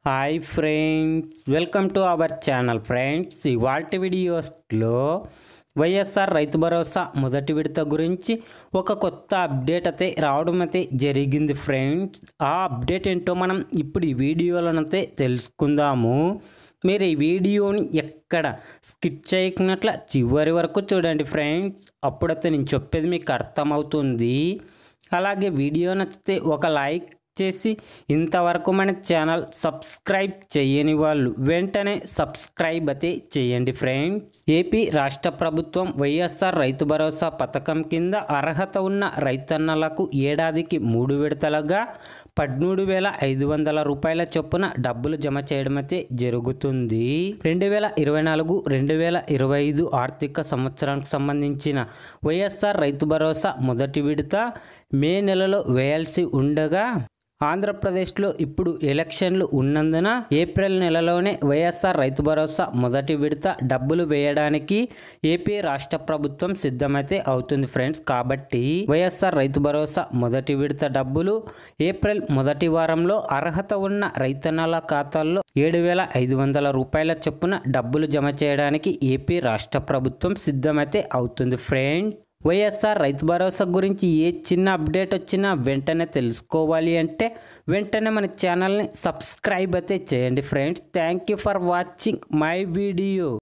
Hi friends, welcome to our channel. Friends, ఇవాల్టి వీడియోస్లో వైఎస్ఆర్ రైతు భరోసా మొదటి విడత గురించి ఒక కొత్త అప్డేట్ అయితే రావడం అయితే జరిగింది. ఫ్రెండ్స్, ఆ అప్డేట్ ఏంటో మనం ఇప్పుడు ఈ వీడియోలోనైతే తెలుసుకుందాము. మీరు ఈ వీడియోని ఎక్కడ స్కిప్ చేయకున్నట్ల చివరి వరకు చూడండి ఫ్రెండ్స్. అప్పుడైతే నేను చెప్పేది మీకు అర్థమవుతుంది. అలాగే వీడియో నచ్చితే ఒక లైక్ చేసి ఇంతవరకు మన ఛానల్ సబ్స్క్రైబ్ చేయని వాళ్ళు వెంటనే సబ్స్క్రైబ్ అయితే చేయండి ఫ్రెండ్స్. ఏపీ రాష్ట్ర ప్రభుత్వం వైఎస్ఆర్ రైతు భరోసా పథకం కింద అర్హత ఉన్న రైతన్నలకు ఏడాదికి 3 విడతలుగా 13,500 రూపాయల చొప్పున డబ్బులు జమ చేయడం అయితే జరుగుతుంది. 2024-2025 ఆర్థిక సంవత్సరానికి సంబంధించిన వైఎస్ఆర్ రైతు భరోసా మొదటి విడత మే నెలలో వేయాల్సి ఉండగా, ఆంధ్రప్రదేశ్లో ఇప్పుడు ఎలక్షన్లు ఉన్నందున ఏప్రిల్ నెలలోనే వైఎస్ఆర్ రైతు భరోసా మొదటి విడత డబ్బులు వేయడానికి ఏపీ రాష్ట్ర ప్రభుత్వం సిద్ధమైతే అవుతుంది ఫ్రెండ్స్. కాబట్టి వైఎస్ఆర్ రైతు భరోసా మొదటి విడత డబ్బులు ఏప్రిల్ మొదటి వారంలో అర్హత ఉన్న రైతన్నల ఖాతాల్లో 7,500 రూపాయల చొప్పున డబ్బులు జమ చేయడానికి ఏపీ రాష్ట్ర ప్రభుత్వం సిద్ధమైతే అవుతుంది ఫ్రెండ్స్. వైఎస్ఆర్ రైతు భరోసా గురించి ఏ చిన్న అప్డేట్ వచ్చినా వెంటనే తెలుసుకోవాలి అంటే వెంటనే మన ఛానల్ని సబ్స్క్రైబ్ అయితే చేయండి friends. Thank you for watching my video.